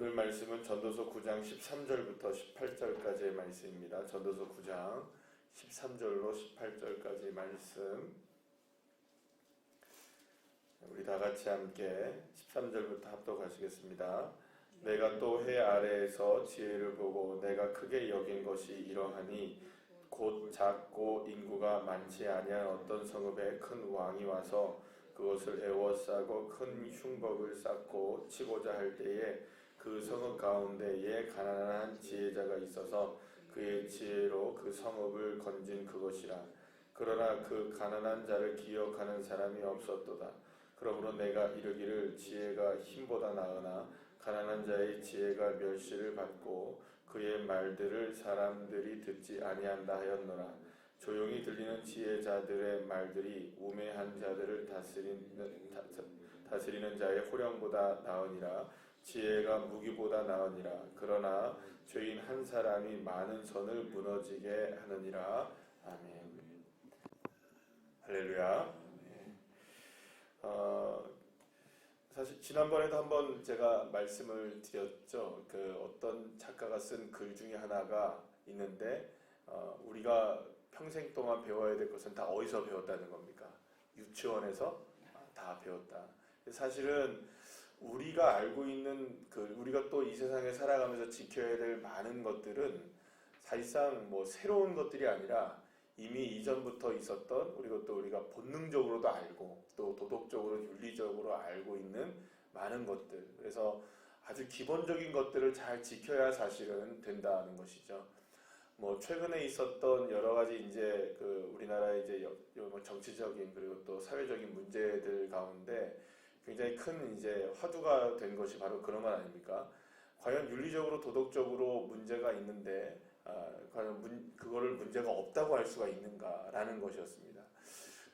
오늘 말씀은 전도서 9장 13절부터 18절까지의 말씀입니다. 전도서 9장 13절로 18절까지의 말씀. 우리 다 같이 함께 13절부터 합독하시겠습니다. 내가 또 해 아래에서 지혜를 보고 내가 크게 여긴 것이 이러하니 곧 작고 인구가 많지 아니한 어떤 성읍에 큰 왕이 와서 그것을 에워싸고 큰 흉복을 쌓고 치고자 할 때에 그 성읍 가운데에 가난한 지혜자가 있어서 그의 지혜로 그 성읍을 건진 그것이라. 그러나 그 가난한 자를 기억하는 사람이 없었도다. 그러므로 내가 이르기를 지혜가 힘보다 나으나 가난한 자의 지혜가 멸시를 받고 그의 말들을 사람들이 듣지 아니한다 하였노라. 조용히 들리는 지혜자들의 말들이 우매한 자들을 다스리는 자의 호령보다 나으니라. 지혜가 무기보다 나으니라. 그러나 죄인 한 사람이 많은 선을 무너지게 하느니라. 아멘. 할렐루야. 사실 지난번에도 한번 제가 말씀을 드렸죠. 그 어떤 작가가 쓴 글 중에 하나가 있는데 우리가 평생 동안 배워야 될 것은 다 어디서 배웠다는 겁니까? 유치원에서 다 배웠다. 사실은 우리가 알고 있는 우리가 또 이 세상에 살아가면서 지켜야 될 많은 것들은 사실상 뭐 새로운 것들이 아니라 이미 이전부터 있었던, 그리고 또 우리가 본능적으로도 알고 또 도덕적으로 윤리적으로 알고 있는 많은 것들. 그래서 아주 기본적인 것들을 잘 지켜야 사실은 된다는 것이죠. 뭐 최근에 있었던 여러 가지 이제 우리나라의 이제 정치적인 그리고 또 사회적인 문제들 가운데 굉장히 큰 이제 화두가 된 것이 바로 그런 것 아닙니까? 과연 윤리적으로 도덕적으로 문제가 있는데 과연 그거를 문제가 없다고 할 수가 있는가라는 것이었습니다.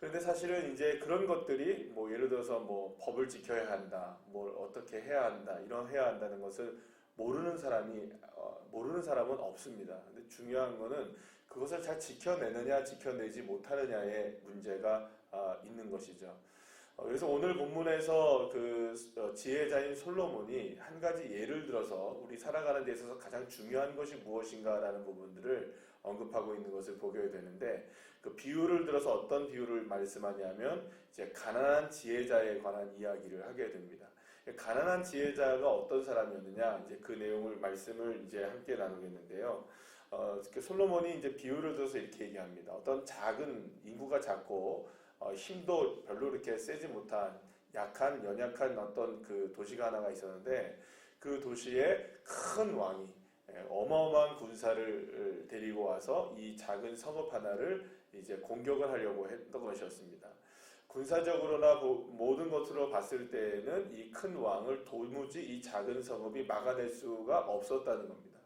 그런데 사실은 이제 그런 것들이 뭐 예를 들어서 뭐 법을 지켜야 한다, 뭘 어떻게 해야 한다, 이런 해야 한다는 것을 모르는 사람은 없습니다. 근데 중요한 거는 그것을 잘 지켜내느냐 지켜내지 못하느냐의 문제가 있는 것이죠. 그래서 오늘 본문에서 지혜자인 솔로몬이 한 가지 예를 들어서 우리 살아가는 데 있어서 가장 중요한 것이 무엇인가라는 부분들을 언급하고 있는 것을 보게 되는데, 그 비유를 들어서 어떤 비유를 말씀하냐면 이제 가난한 지혜자에 관한 이야기를 하게 됩니다. 가난한 지혜자가 어떤 사람이었느냐, 이제 그 내용을 말씀을 이제 함께 나누겠는데요. 솔로몬이 이제 비유를 들어서 이렇게 얘기합니다. 어떤 작은 인구가 작고 힘도 별로 이렇게 세지 못한 연약한 어떤 그 도시가 하나가 있었는데, 그 도시에 큰 왕이 어마어마한 군사를 데리고 와서 이 작은 성읍 하나를 이제 공격을 하려고 했던 것이었습니다. 군사적으로나 모든 것으로 봤을 때에는 이 큰 왕을 도무지 이 작은 성읍이 막아낼 수가 없었다는 겁니다.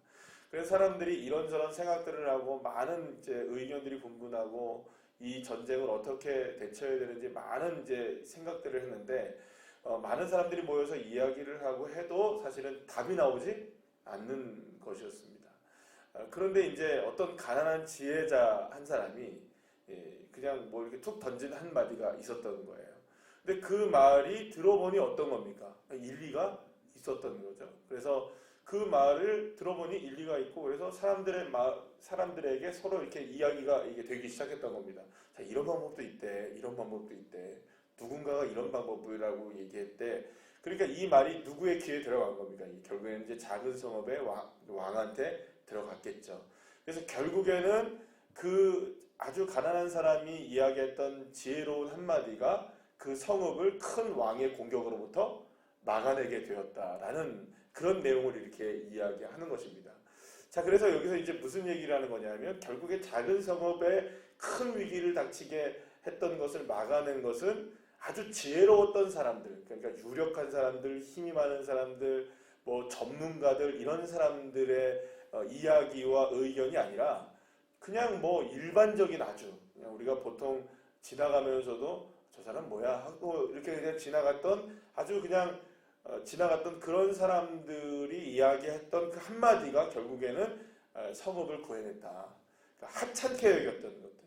그래서 사람들이 이런저런 생각들을 하고 많은 이제 의견들이 분분하고 이 전쟁을 어떻게 대처해야 되는지 많은 이제 생각들을 했는데, 많은 사람들이 모여서 이야기를 하고 해도 사실은 답이 나오지 않는 것이었습니다. 그런데 이제 어떤 가난한 지혜자 한 사람이 그냥 뭐 이렇게 툭 던진 한마디가 있었던 거예요. 근데 그 말이 들어보니 어떤 겁니까? 일리가 있었던 거죠. 그래서 그 말을 들어보니 일리가 있고, 그래서 사람들에게 서로 이렇게 이야기가 이게 되기 시작했던 겁니다. 자, 이런 방법도 있대, 이런 방법도 있대. 누군가가 이런 방법이라고 얘기했대. 그러니까 이 말이 누구의 귀에 들어간 겁니까? 결국에는 이제 작은 성읍의 왕한테 들어갔겠죠. 그래서 결국에는 그 아주 가난한 사람이 이야기했던 지혜로운 한마디가 그 성읍을 큰 왕의 공격으로부터 막아내게 되었다라는 그런 내용을 이렇게 이야기하는 것입니다. 자, 그래서 여기서 이제 무슨 얘기를 하는 거냐면, 결국에 작은 성읍에 큰 위기를 닥치게 했던 것을 막아낸 것은 아주 지혜로웠던 사람들, 그러니까 유력한 사람들, 힘이 많은 사람들, 뭐 전문가들, 이런 사람들의 이야기와 의견이 아니라 그냥 뭐 일반적인 그냥 우리가 보통 지나가면서도 저 사람 뭐야 하고 이렇게 그냥 지나갔던 그런 사람들이 이야기했던 그 한마디가 결국에는 성읍을 구해냈다. 그러니까 하찮게 여겼던 것들,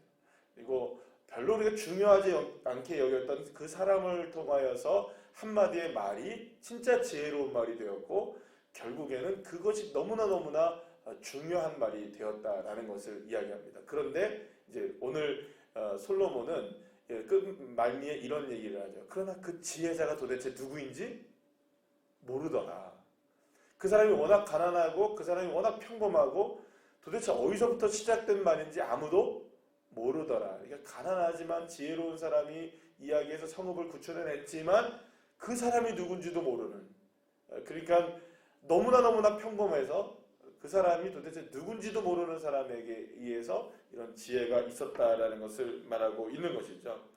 그리고 별로 우리가 중요하지 않게 여겼던 그 사람을 통하여서 한마디의 말이 진짜 지혜로운 말이 되었고, 결국에는 그것이 너무나 중요한 말이 되었다라는 것을 이야기합니다. 그런데 이제 오늘 솔로몬은 끝 말미에 이런 얘기를 하죠. 그러나 그 지혜자가 도대체 누구인지 모르더라. 그 사람이 워낙 가난하고 그 사람이 워낙 평범하고 도대체 어디서부터 시작된 말인지 아무도 모르더라. 그러니까 가난하지만 지혜로운 사람이 이야기해서 성읍을 구출해냈지만 그 사람이 누군지도 모르는, 그러니까 너무나 평범해서 그 사람이 도대체 누군지도 모르는 사람에게 의해서 이런 지혜가 있었다라는 것을 말하고 있는 것이죠.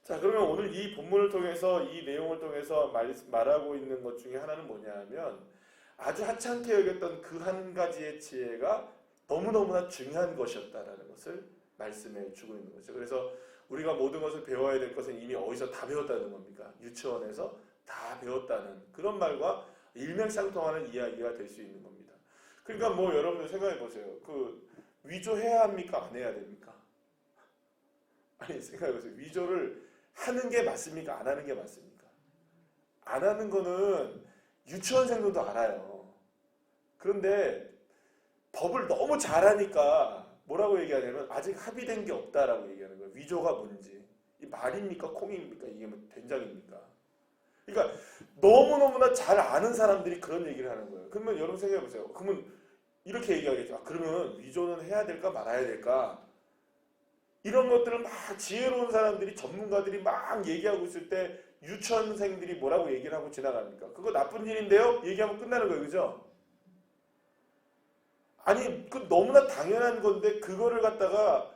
자, 그러면 오늘 이 본문을 통해서 이 내용을 통해서 말하고 있는 것 중에 하나는 뭐냐 하면 아주 하찮게 여겼던 그 한 가지의 지혜가 너무나 중요한 것이었다라는 것을 말씀해 주고 있는 거죠. 그래서 우리가 모든 것을 배워야 될 것은 이미 어디서 다 배웠다는 겁니까? 유치원에서 다 배웠다는 그런 말과 일맥상통하는 이야기가 될 수 있는 겁니다. 그러니까 뭐 여러분들 생각해 보세요. 그 위조해야 합니까? 안 해야 됩니까? 아니 생각해 보세요. 위조를 하는 게 맞습니까? 안 하는 게 맞습니까? 안 하는 거는 유치원생들도 알아요. 그런데 법을 너무 잘하니까 뭐라고 얘기하냐면 아직 합의된 게 없다라고 얘기하는 거예요. 위조가 뭔지. 이 말입니까? 콩입니까? 이게 뭐 된장입니까? 그러니까 너무너무나 잘 아는 사람들이 그런 얘기를 하는 거예요. 그러면 여러분 생각해 보세요. 그러면 이렇게 얘기하겠죠. 아, 그러면 위조는 해야 될까 말아야 될까? 이런 것들을 막 지혜로운 사람들이 전문가들이 막 얘기하고 있을 때 유치원생들이 뭐라고 얘기를 하고 지나갑니까? 그거 나쁜 일인데요? 얘기하면 끝나는 거예요. 그죠? 아니 그 너무나 당연한 건데 그거를 갖다가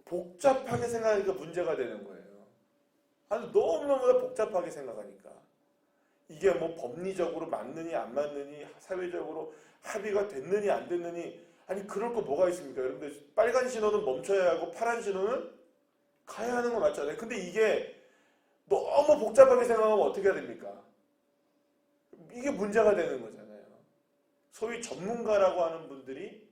복잡하게 생각하니까 문제가 되는 거예요. 아니 너무너무 복잡하게 생각하니까 이게 뭐 법리적으로 맞느니 안 맞느니 사회적으로 합의가 됐느니 안 됐느니 아니 그럴 거 뭐가 있습니까? 여러분들 빨간 신호는 멈춰야 하고 파란 신호는 가야 하는 거 맞잖아요. 근데 이게 너무 복잡하게 생각하면 어떻게 해야 됩니까? 이게 문제가 되는 거잖아요. 소위 전문가라고 하는 분들이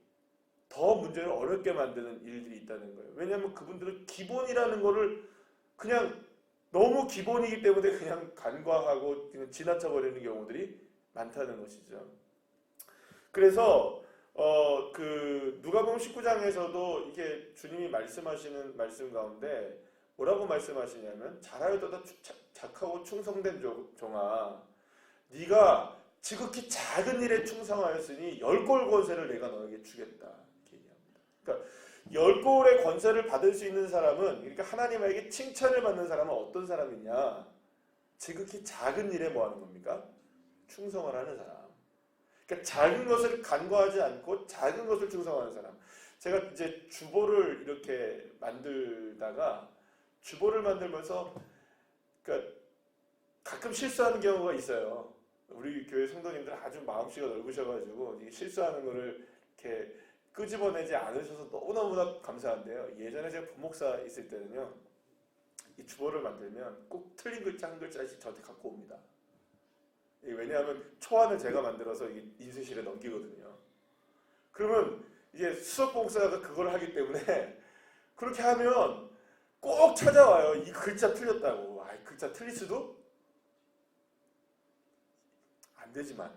더 문제를 어렵게 만드는 일들이 있다는 거예요. 왜냐하면 그분들은 기본이라는 거를 그냥 너무 기본이기 때문에 그냥 간과하고 그냥 지나쳐버리는 경우들이 많다는 것이죠. 그래서 그 누가복음 19장에서도 이게 주님이 말씀하시는 말씀 가운데 뭐라고 말씀하시냐면 잘하여도다 착하고 충성된 종아 네가 지극히 작은 일에 충성하였으니 10골 권세를 내가 너에게 주겠다. 이렇게 얘기합니다. 그러니까 10골의 권세를 받을 수 있는 사람은 그러니까 하나님에게 칭찬을 받는 사람은 어떤 사람이냐? 지극히 작은 일에 뭐 하는 겁니까? 충성을 하는 사람. 그러니까 작은 것을 간과하지 않고 작은 것을 충성하는 사람. 제가 이제 주보를 이렇게 만들다가 주보를 만들면서 그러니까 가끔 실수하는 경우가 있어요. 우리 교회 성도님들 아주 마음씨가 넓으셔가지고 실수하는 거를 이렇게 끄집어내지 않으셔서 너무너무나 감사한데요. 예전에 제가 부목사 있을 때는요. 이 주보를 만들면 꼭 틀린 글자 한 글자씩 저한테 갖고 옵니다. 왜냐하면 초안을 제가 만들어서 인쇄실에 넘기거든요. 그러면 이제 수석 봉사가 그걸 하기 때문에 그렇게 하면 꼭 찾아와요. 이 글자 틀렸다고. 아, 글자 틀릴 수도 안 되지만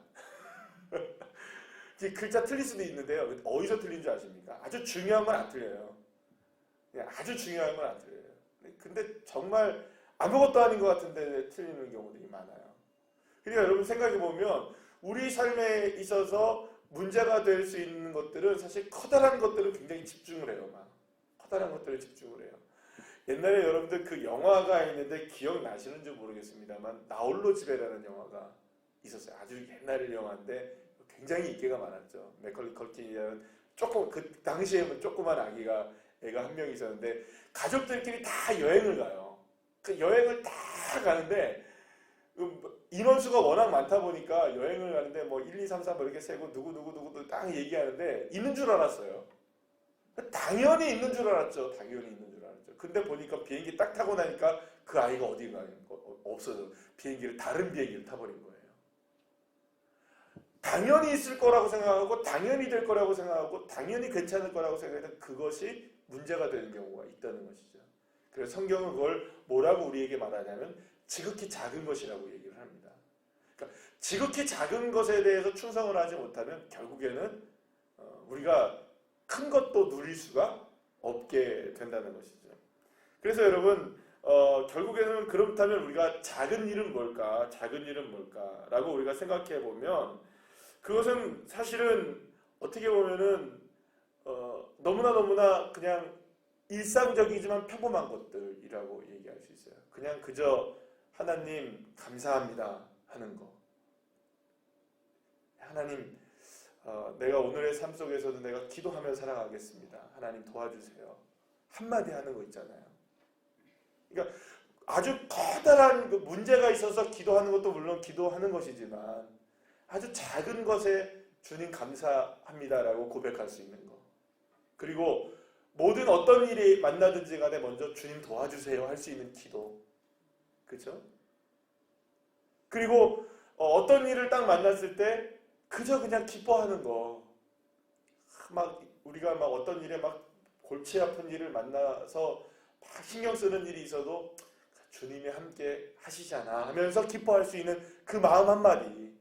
글자 틀릴 수도 있는데요. 어디서 틀린 줄 아십니까? 아주 중요한 건 안 틀려요. 아주 중요한 건 안 틀려요. 근데 정말 아무것도 아닌 것 같은데 틀리는 경우들이 많아요. 그러니까 여러분 생각해 보면 우리 삶에 있어서 문제가 될 수 있는 것들은 사실 커다란 것들은 굉장히 집중을 해요. 막 커다란 것들을 집중을 해요. 옛날에 여러분들 그 영화가 있는데 기억나시는지 모르겠습니다만 나홀로 집에라는 영화가 있었어요. 아주 옛날 영화인데 굉장히 인기가 많았죠. 맥컬리 컬킨이라는 조금 그 당시에는 조그만 애가 한 명 있었는데 가족들끼리 다 여행을 가요. 그 여행을 다 가는데 인원수가 워낙 많다 보니까 여행을 가는데 뭐 1, 2, 3, 4 이렇게 세고 누구 딱 얘기하는데 있는 줄 알았어요. 당연히 있는 줄 알았죠. 당연히 있는 줄 알았죠. 근데 보니까 비행기 딱 타고 나니까 그 아이가 어디가 없어져. 다른 비행기를 타버린 거예요. 당연히 있을 거라고 생각하고 당연히 될 거라고 생각하고 당연히 괜찮을 거라고 생각했던 그것이 문제가 되는 경우가 있다는 것이죠. 그래서 성경은 그걸 뭐라고 우리에게 말하냐면 지극히 작은 것이라고 얘기를 합니다. 그러니까 지극히 작은 것에 대해서 충성을 하지 못하면 결국에는 우리가 큰 것도 누릴 수가 없게 된다는 것이죠. 그래서 여러분 결국에는 그렇다면 우리가 작은 일은 뭘까? 작은 일은 뭘까? 라고 우리가 생각해 보면 그것은 사실은 어떻게 보면은 너무나 그냥 일상적이지만 평범한 것들이라고 얘기할 수 있어요. 그냥 그저 하나님 감사합니다 하는 거. 하나님 내가 오늘의 삶 속에서도 내가 기도하며 살아가겠습니다. 하나님 도와주세요. 한마디 하는 거 있잖아요. 그러니까 아주 커다란 그 문제가 있어서 기도하는 것도 물론 기도하는 것이지만 아주 작은 것에 주님 감사합니다라고 고백할 수 있는 거. 그리고 모든 어떤 일이 만나든지 간에 먼저 주님 도와주세요 할 수 있는 기도. 그렇죠? 그리고 어떤 일을 딱 만났을 때 그저 그냥 기뻐하는 거. 막 우리가 막 어떤 일에 막 골치 아픈 일을 만나서 막 신경 쓰는 일이 있어도 주님이 함께 하시잖아 하면서 기뻐할 수 있는 그 마음 한마디.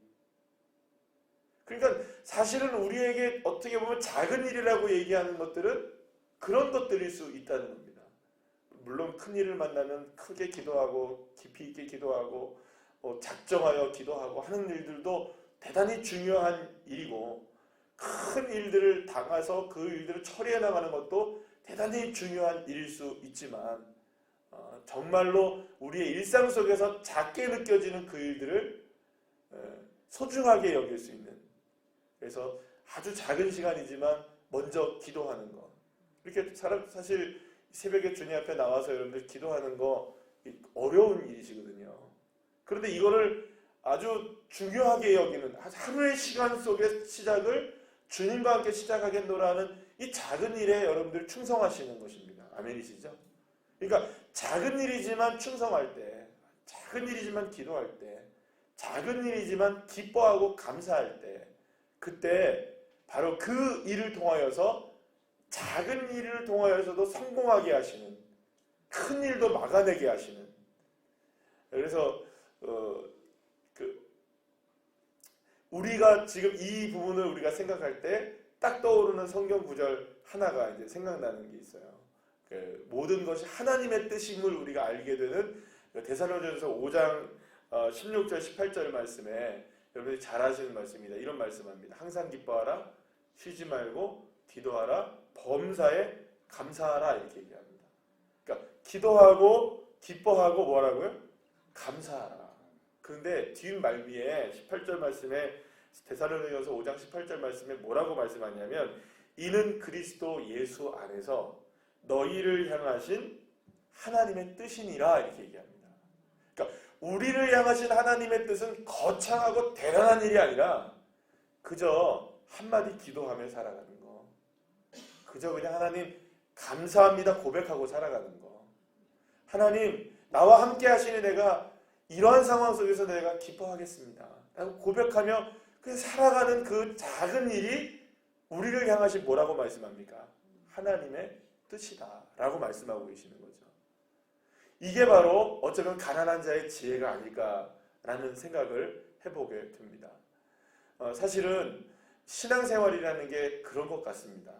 그러니까 사실은 우리에게 어떻게 보면 작은 일이라고 얘기하는 것들은 그런 것들일 수 있다는 겁니다. 물론 큰 일을 만나면 크게 기도하고 깊이 있게 기도하고 작정하여 기도하고 하는 일들도 대단히 중요한 일이고 큰 일들을 당해서 그 일들을 처리해 나가는 것도 대단히 중요한 일일 수 있지만 정말로 우리의 일상 속에서 작게 느껴지는 그 일들을 소중하게 여길 수 있는, 그래서 아주 작은 시간이지만 먼저 기도하는 것. 이렇게 사실 새벽에 주님 앞에 나와서 여러분들 기도하는 거 어려운 일이시거든요. 그런데 이거를 아주 중요하게 여기는 하루의 시간 속의 시작을 주님과 함께 시작하겠노라는 이 작은 일에 여러분들 충성하시는 것입니다. 아멘이시죠? 그러니까 작은 일이지만 충성할 때, 작은 일이지만 기도할 때, 작은 일이지만 기뻐하고 감사할 때, 그때 바로 그 일을 통하여서 작은 일을 통하여서도 성공하게 하시는, 큰 일도 막아내게 하시는. 그래서 우리가 지금 이 부분을 우리가 생각할 때 딱 떠오르는 성경 구절 하나가 이제 생각나는 게 있어요. 모든 것이 하나님의 뜻임을 우리가 알게 되는 데살로니가전서 5장 16절 18절 말씀에 여러분들이 잘 아시는 말씀입니다. 이런 말씀합니다. 항상 기뻐하라, 쉬지 말고 기도하라, 범사에 감사하라 이렇게 얘기합니다. 그러니까 기도하고 기뻐하고 뭐라고요? 감사하라. 그런데 뒷 말미에 18절 말씀에 데살로니가전서 5장 18절 말씀에 뭐라고 말씀하냐면 이는 그리스도 예수 안에서 너희를 향하신 하나님의 뜻이니라 이렇게 얘기합니다. 그러니까 우리를 향하신 하나님의 뜻은 거창하고 대단한 일이 아니라 그저 한마디 기도하며 살아가는 거. 그저 그냥 하나님 감사합니다 고백하고 살아가는 거. 하나님 나와 함께 하시니 내가 이러한 상황 속에서 내가 기뻐하겠습니다 라고 고백하며 그냥 살아가는 그 작은 일이 우리를 향하신 뭐라고 말씀합니까? 하나님의 뜻이다 라고 말씀하고 계시는 거죠. 이게 바로 어쩌면 가난한 자의 지혜가 아닐까라는 생각을 해보게 됩니다. 사실은 신앙생활이라는 게 그런 것 같습니다.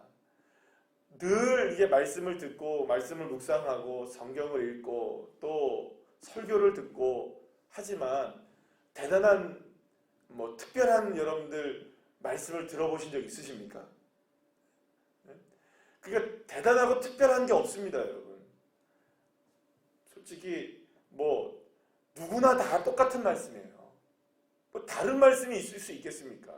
늘 이게 말씀을 듣고 말씀을 묵상하고 성경을 읽고 또 설교를 듣고 하지만 대단한 특별한 여러분들 말씀을 들어보신 적 있으십니까? 그러니까 대단하고 특별한 게 없습니다, 여러분. 솔직히 누구나 다 똑같은 말씀이에요. 다른 말씀이 있을 수 있겠습니까?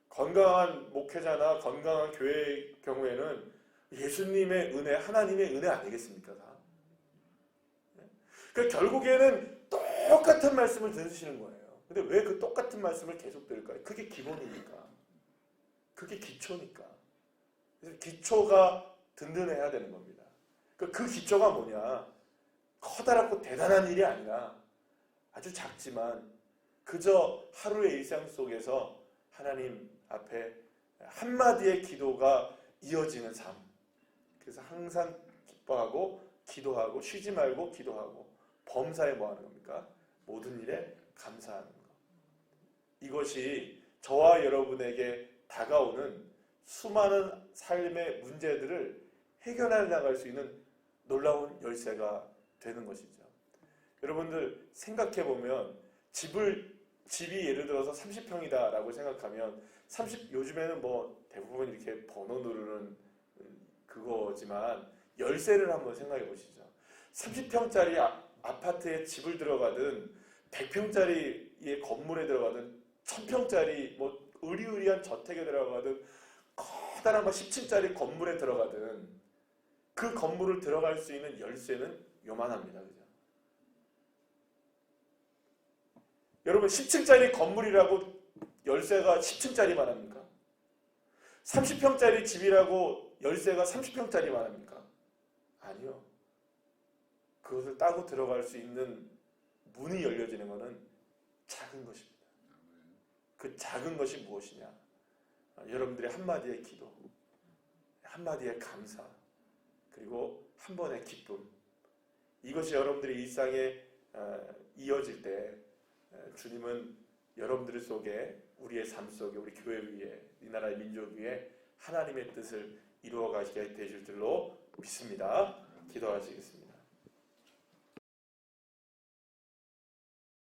건강한 목회자나 건강한 교회의 경우에는 예수님의 은혜, 하나님의 은혜 아니겠습니까? 다. 그러니까 결국에는 똑같은 말씀을 들으시는 거예요. 근데 왜 그 똑같은 말씀을 계속 들을까요? 그게 기본이니까. 그게 기초니까. 그래서 기초가 든든해야 되는 겁니다. 그 기초가 뭐냐? 커다랗고 대단한 일이 아니라 아주 작지만 그저 하루의 일상 속에서 하나님 앞에 한마디의 기도가 이어지는 삶. 그래서 항상 기뻐하고 기도하고 쉬지 말고 기도하고 범사에 뭐 하는 겁니까? 모든 일에 감사하는 것. 이것이 저와 여러분에게 다가오는 수많은 삶의 문제들을 해결해 나갈 수 있는 놀라운 열쇠가 되는 것이죠. 여러분들 생각해 보면 집이 예를 들어서 30평이다라고 생각하면 요즘에는 뭐 대부분 이렇게 번호 누르는 그거지만 열쇠를 한번 생각해 보시죠. 30평짜리 아파트에 집을 들어가든 100평짜리의 건물에 들어가든 1000평짜리 뭐 으리으리한 저택에 들어가든 커다란 10층짜리 건물에 들어가든 그 건물을 들어갈 수 있는 열쇠는 요만합니다. 그죠? 여러분 10층짜리 건물이라고 열쇠가 10층짜리만 합니까? 30평짜리 집이라고 열쇠가 30평짜리만 합니까? 아니요. 그것을 따고 들어갈 수 있는 문이 열려지는 것은 작은 것입니다. 그 작은 것이 무엇이냐? 여러분들의 한마디의 기도, 한마디의 감사, 그리고 한 번의 기쁨. 이것이 여러분들의 일상에 이어질 때 주님은 여러분들 속에, 우리의 삶 속에, 우리 교회 위에, 이 나라의 민족 위에 하나님의 뜻을 이루어 가시게 되실 줄로 믿습니다. 기도하시겠습니다.